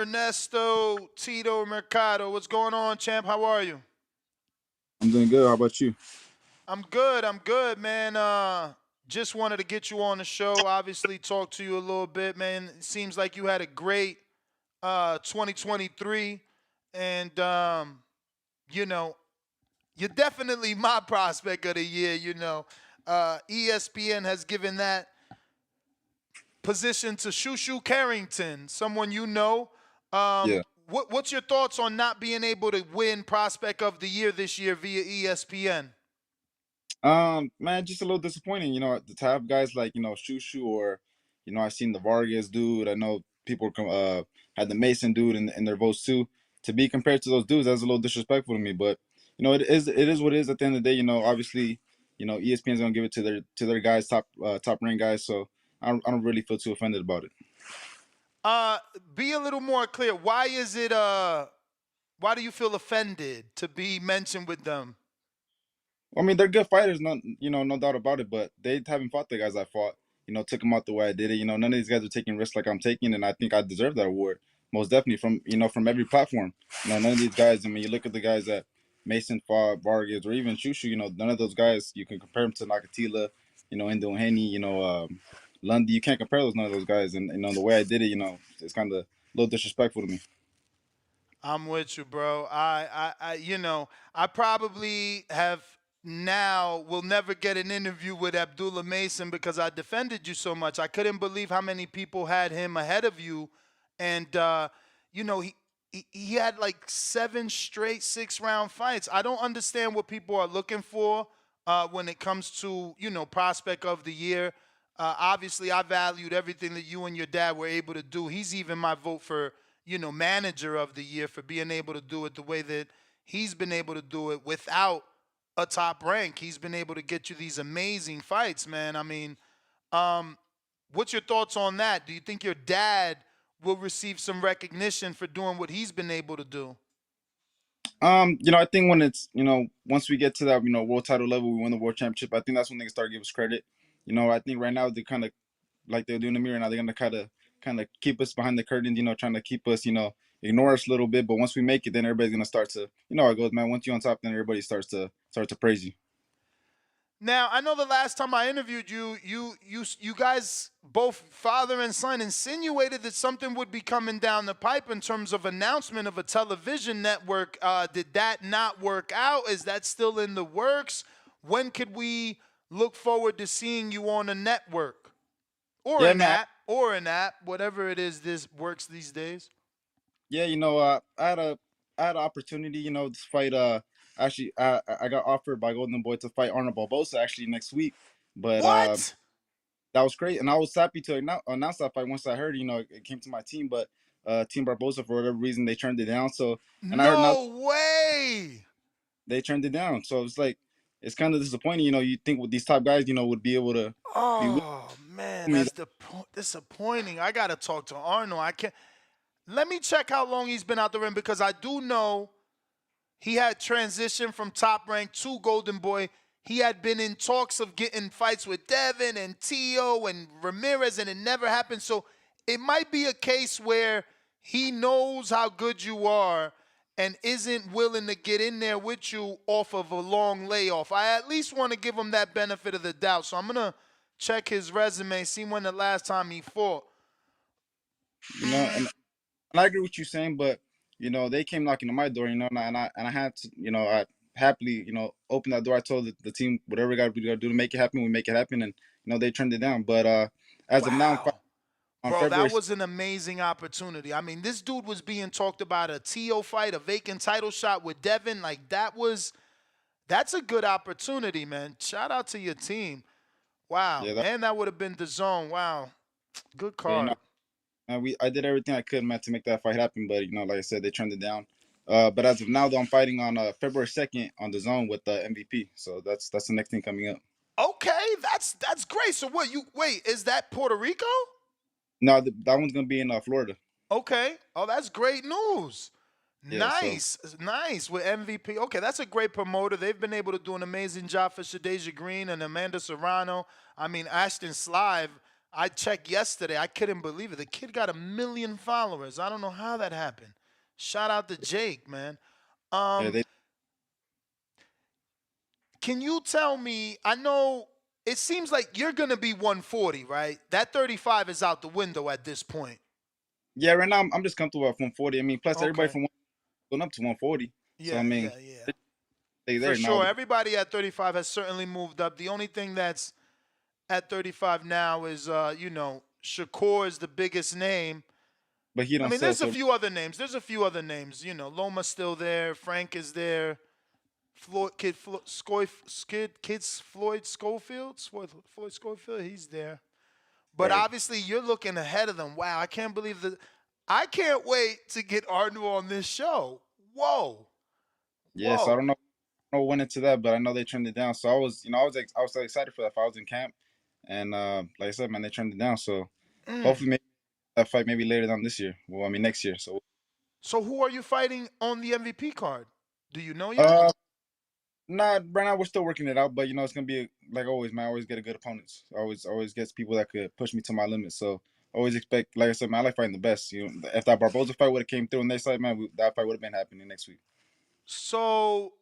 Ernesto, Tito, Mercado. What's going on, champ? How are you? I'm doing good. How about you? I'm good. I'm good, man. Just wanted to get you on the show. Obviously, talk to you a little bit, man. It seems like you had a great 2023, and you know, you're definitely my prospect of the year. ESPN has given that position to Shushu Carrington, someone you know. Yeah. What's your thoughts on not being able to win Prospect of the Year this year via ESPN? Man, just a little disappointing. To have guys like Shushu or I seen the Vargas dude. I know people had the Mason dude in their votes too. To be compared to those dudes, that's a little disrespectful to me. But it is what it is. At the end of the day, obviously, ESPN's gonna give it to their guys, top ranked guys. So I don't really feel too offended about it. Uh, be a little more clear. Why do you feel offended to be mentioned with them? I mean, they're good fighters, no doubt about it. But they haven't fought the guys I fought. Took them out the way I did it. None of these guys are taking risks like I'm taking, and I think I deserve that award most definitely from every platform. None of these guys. I mean, you look at the guys that Mason fought, Vargas, or even Shushu. None of those guys you can compare them to Nakatila, Endo Henny, Lundy. You can't compare none of those guys. And the way I did it, it's kind of a little disrespectful to me. I'm with you, bro. I probably have now will never get an interview with Abdullah Mason because I defended you so much. I couldn't believe how many people had him ahead of you, and you know he had like 7 straight 6 round fights. I don't understand what people are looking for when it comes to prospect of the year. Obviously, I valued everything that you and your dad were able to do. He's even my vote for manager of the year for being able to do it the way that he's been able to do it without a top rank. He's been able to get you these amazing fights, man. I mean, um, what's your thoughts on that? Do you think your dad will receive some recognition for doing what he's been able to do? I think when it's once we get to that world title level, we win the world championship. I think that's when they can start to give us credit. I think right now they kind of like they're doing the mirror now. They're gonna kind of keep us behind the curtain. Trying to keep us ignore us a little bit. But once we make it, then everybody's gonna start to how it goes, man. Once you're on top, then everybody starts to praise you. Now, I know the last time I interviewed you, you guys, both father and son, insinuated that something would be coming down the pipe in terms of announcement of a television network. Did that not work out? Is that still in the works? When could we look forward to seeing you on a network or Yeah, an man. app or an app, whatever it is this works these days? Yeah, I had an opportunity, to fight. Actually, I got offered by Golden Boy to fight Arnold Barboza actually next week, but What? that was great, and I was happy to announce that fight once I heard, it came to my team, but Team Barboza for whatever reason they turned it down. So, and I heard now No way. they turned it down. So it's like it's kind of disappointing. You think with these top guys, would be able to be with Oh man, me. that's disappointing. I gotta talk to Arnold. I can't. Let me check how long he's been out the ring because I do know he had transitioned from top rank to Golden Boy. He had been in talks of getting fights with Devin and Tio and Ramirez, and it never happened. So it might be a case where he knows how good you are and isn't willing to get in there with you off of a long layoff. I at least want to give him that benefit of the doubt. So I'm going to check his resume, see when the last time he fought. you know, and, and I agree with you saying, but they came knocking on my door, and I had to, I happily, opened that door. I told the team whatever we got to do to make it happen, we make it happen, and they turned it down. But as of now, I'm fighting Wow. on Bro, February. that was an amazing opportunity. I mean, this dude was being talked about a TO fight, a vacant title shot with Devin. Like that's a good opportunity, man. Shout out to your team. Wow. Yeah, And that would have been the zone. Wow. Good yeah, card. I did everything I could, man, to make that fight happen. But like I said, they turned it down. But as of now, though, I'm fighting on February 2nd on the zone with the MVP. So that's the next thing coming up. Okay, that's great. So what you wait, is that Puerto Rico? No, that one's gonna be in Florida. Okay. Oh, that's great news. Yeah, so Nice, nice with MVP. Okay, that's a great promoter. They've been able to do an amazing job for Shadeja Green and Amanda Serrano. I mean, Ashton Slive. I checked yesterday. I couldn't believe it. The kid got 1 million followers. I don't know how that happened. Shout out to Jake, man. Yeah, Um, they. can you tell me? I know it seems like you're gonna be 140, right? That 35 is out the window at this point. Yeah, right now I'm just comfortable at 140. I mean, plus everybody Okay. from going up to 140. So I Yeah, mean, yeah, yeah. they For there now. sure. Everybody at 35 has certainly moved up. The only thing that's at 35 now is, Shakur is the biggest name. But he I don't mean, sell. there's a So few other names. There's a few other names. Loma's still there. Frank is there. Floyd Schofield. Floyd Schofield. He's there. But right. obviously, you're looking ahead of them. Wow, I can't believe that. I can't wait to get Arnold on this show. Whoa, Yeah, so I whoa. don't know what went into that, but I know they trimmed it down. So I was so excited for that. If I was in camp, and like I said, man, they trimmed it down. So Mm. hopefully, maybe that fight maybe later down this year. Well, I mean next year. So So who are you fighting on the MVP card? Do you know yet? uh, nah, right now we're still working it out, but it's gonna be like always, man. I always get a good opponents. Always gets people that could push me to my limits. So always expect, like I said, man, I like fighting the best. If that Barboza fight would have came through on their side, man, that fight would have been happening next week. So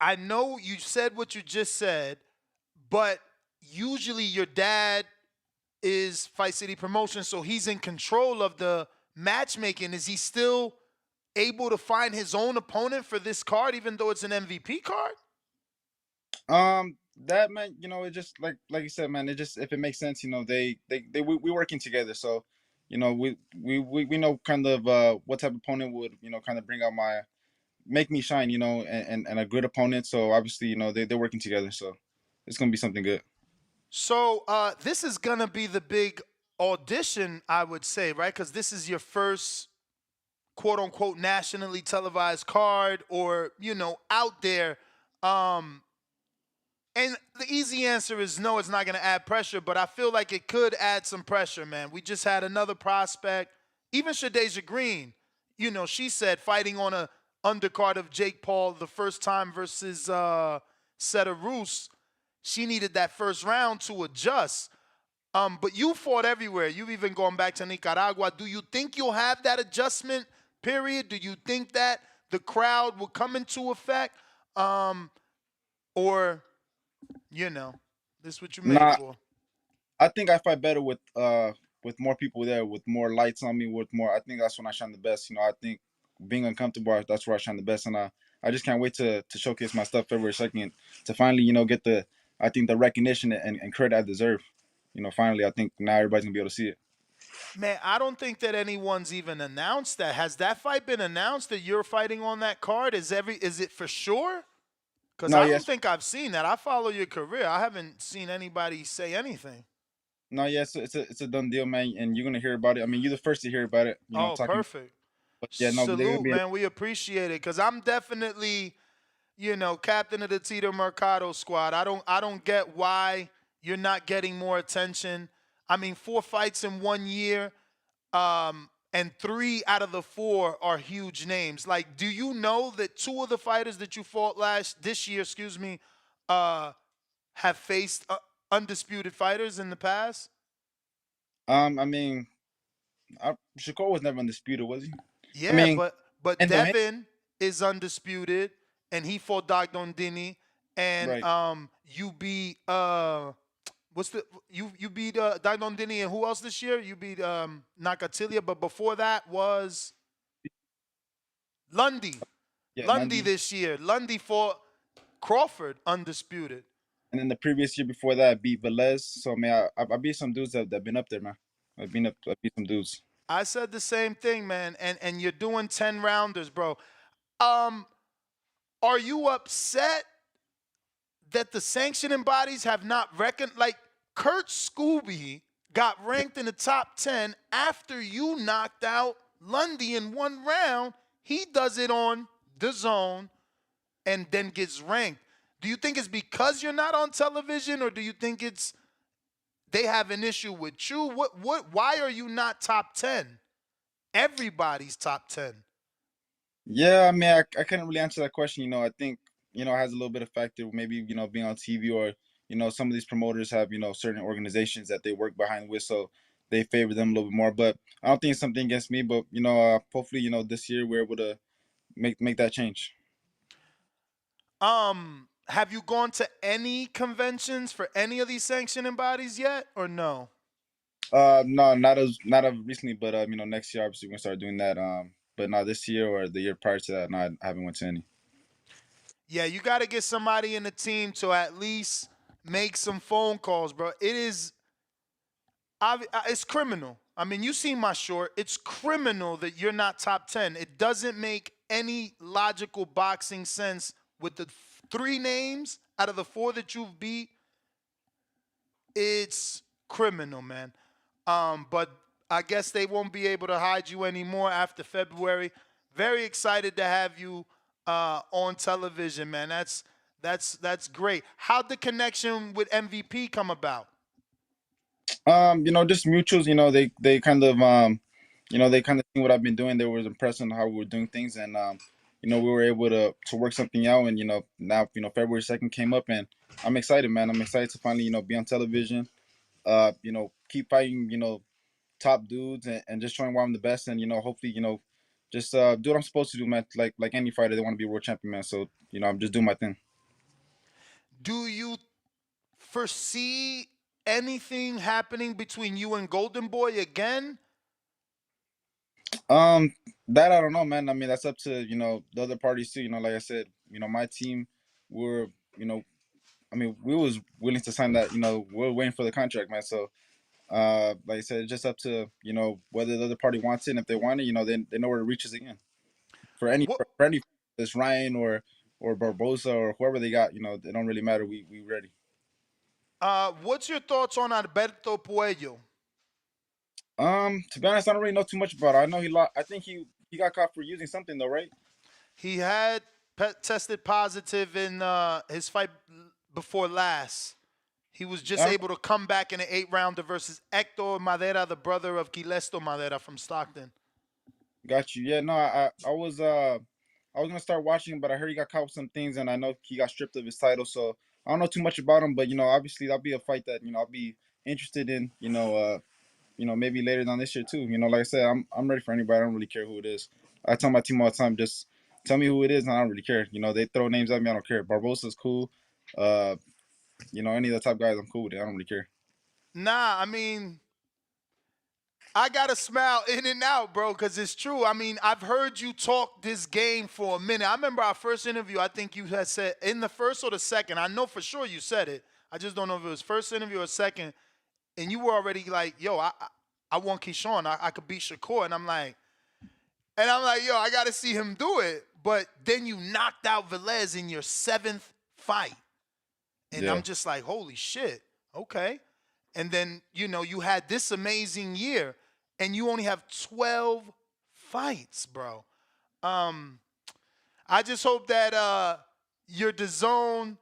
I know you said what you just said, but usually your dad is Fight City Promotions, so he's in control of the matchmaking. Is he still able to find his own opponent for this card, even though it's an MVP card? That man, it just like you said, man. It just if it makes sense, we working together, so we know kind of what type of opponent would kind of bring out my make me shine, and a good opponent. So obviously, they're working together, so it's gonna be something good. So this is gonna be the big audition, I would say, right? Because this is your first quote unquote nationally televised card, or out there. Um, And the easy answer is no, it's not going to add pressure, but I feel like it could add some pressure, man. We just had another prospect, even Shadeja Green, she said fighting on a undercard of Jake Paul the first time versus Seta Roos, she needed that first round to adjust. But you fought everywhere. You've even gone back to Nicaragua. Do you think you'll have that adjustment period? Do you think that the crowd will come into effect? Or this is what you're made Nah, for. I think I fight better with more people there, with more lights on me, with more. I think that's when I shine the best. I think being uncomfortable, that's where I shine the best, and I just can't wait to showcase my stuff February 2nd to finally get the I think the recognition and credit I deserve. Finally, I think now everybody's gonna be able to see it. Man, I don't think that anyone's even announced that. Has that fight been announced that you're fighting on that card? Is it for sure? Because No, I don't yes, think I've seen that. I follow your career. I haven't seen anybody say anything. no, yes, it's a done deal, man, and you're gonna hear about it. I mean, you're the first to hear about it. Oh, Talking, perfect. but yeah, no, they're gonna Salute, be. man. We appreciate it. Because I'm definitely, captain of the Tito Mercado squad. I don't get why you're not getting more attention. I mean, 4 fights in 1 year. And 3 out of the 4 are huge names. Like, do you know that 2 of the fighters that you fought this year, uh, have faced undisputed fighters in the past? I mean, Shakur was never undisputed, was he? I Yeah, mean, but and the Devin is undisputed, and he fought Dagdon Dini, and right. you beat what's the you beat Dagdon Dini, and who else this year? You beat Nakatilia, but before that was Lundy. Yeah, Lundy Nandi. this year. Lundy fought Crawford, undisputed. And then the previous year before that, I beat Velez. So, man, I beat some dudes that been up there, man. I beat some dudes. I said the same thing, man. And you're doing 10 rounders, bro. Um, are you upset that the sanctioning bodies have not reckoned? Like Kurt Scooby got ranked in the top 10 after you knocked out Lundy in 1 round. He does it on Dazn and then gets ranked. Do you think it's because you're not on television, or do you think it's they have an issue with you? Why are you not top 10? Everybody's top 10. Yeah, I mean, I couldn't really answer that question. I think, it has a little bit of factor, maybe, being on TV or, some of these promoters have certain organizations that they work behind with, so they favor them a little bit more. But I don't think it's something against me. But hopefully this year we're able to make that change. Have you gone to any conventions for any of these sanctioning bodies yet, or no? No, not as recently, but next year obviously we're gonna start doing that. But not this year or the year prior to that. No, I haven't went to any. Yeah, you got to get somebody in the team to at least make some phone calls, bro. It's criminal. I mean, you see my short. It's criminal that you're not top 10. It doesn't make any logical boxing sense with the three names out of the four that you've beat. It's criminal, man. But I guess they won't be able to hide you anymore after February. Very excited to have you on television, man. That's great. How'd the connection with MVP come about? Just mutuals. They kind of they kind of seen what I've been doing. They were impressed on how we were doing things, and we were able to work something out. And now February 2nd came up, and I'm excited, man. I'm excited to finally be on television. Keep fighting top dudes, and just showing why I'm the best, and hopefully just do what I'm supposed to do, man. Like any fighter, they want to be a world champion, man. So I'm just doing my thing. Do you foresee anything happening between you and Golden Boy again? Um, that I don't know, man. I mean, that's up to the other parties too. Like I said, my team, were you know, I mean, we was willing to sign that. We're waiting for the contract, man. So, like I said, it's just up to whether the other party wants it. And if they want it, they know where to reach us again. For any What for any, this Ryan or Barboza or whoever they got, it don't really matter. We ready. what's your thoughts on Alberto Puello? To be honest, I don't really know too much about it. I know he lost. I think he got caught for using something though, right? He had tested positive in his fight before last. He was just I don't able to come back in an 8 rounder versus Hector Madera, the brother of Gilesto Madera from Stockton. got you. Yeah, no, I was gonna start watching, but I heard he got caught with some things, and I know he got stripped of his title. So I don't know too much about him, but obviously that'll be a fight that I'll be interested in. Maybe later down this year too. Like I said, I'm ready for anybody. I don't really care who it is. I tell my team all the time, just tell me who it is, and I don't really care. They throw names at me, I don't care. Barbosa's cool. Uh, any of the top guys, I'm cool with it. I don't really care. Nah, I mean, I gotta smile in and out, bro, because it's true. I mean, I've heard you talk this game for a minute. I remember our first interview. I think you had said in the first or the second. I know for sure you said it. I just don't know if it was first interview or second. And you were already like, "Yo, I want Keyshawn. I could beat Shakur." And I'm like, "Yo, I gotta see him do it." But then you knocked out Velez in your seventh fight, and Yeah. I'm just like, "Holy shit, okay." And then you had this amazing year, and you only have 12 fights, bro. Um, I just hope that your DAZN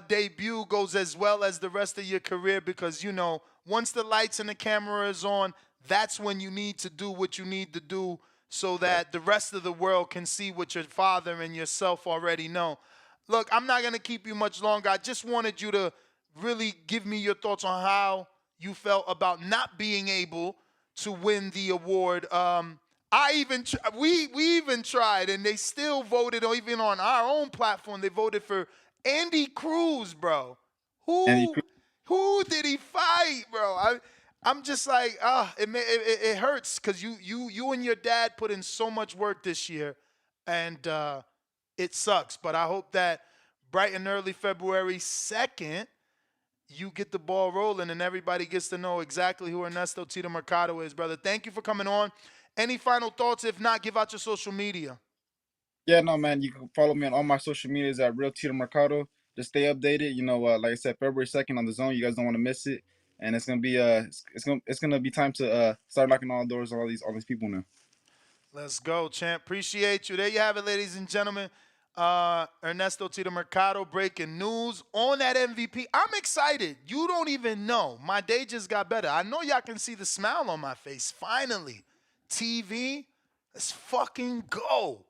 debut goes as well as the rest of your career because once the lights and the camera is on, that's when you need to do what you need to do so that the rest of the world can see what your father and yourself already know. Look, I'm not gonna keep you much longer. I just wanted you to really give me your thoughts on how you felt about not being able to win the award. We even tried, and they still voted, or even on our own platform, they voted for Andy Cruz, bro. And Who did he fight, bro? I'm just like, it hurts because you and your dad put in so much work this year, and it sucks. But I hope that bright and early February 2nd, you get the ball rolling and everybody gets to know exactly who Ernesto Tito Mercado is, brother. Thank you for coming on. Any final thoughts? If not, give out your social media. yeah, no, man, you can follow me on all my social medias at Real Tito Mercado. Just stay updated. Like I said, February 2nd on DAZN. You guys don't want to miss it, and it's gonna be it's gonna be time to start knocking all doors on all these people now. Let's go, champ. Appreciate you. There you have it, ladies and gentlemen. Ernesto Tito Mercado breaking news on that MVP. I'm excited. You don't even know. My day just got better. I know y'all can see the smile on my face. Finally, TV, let's fucking go.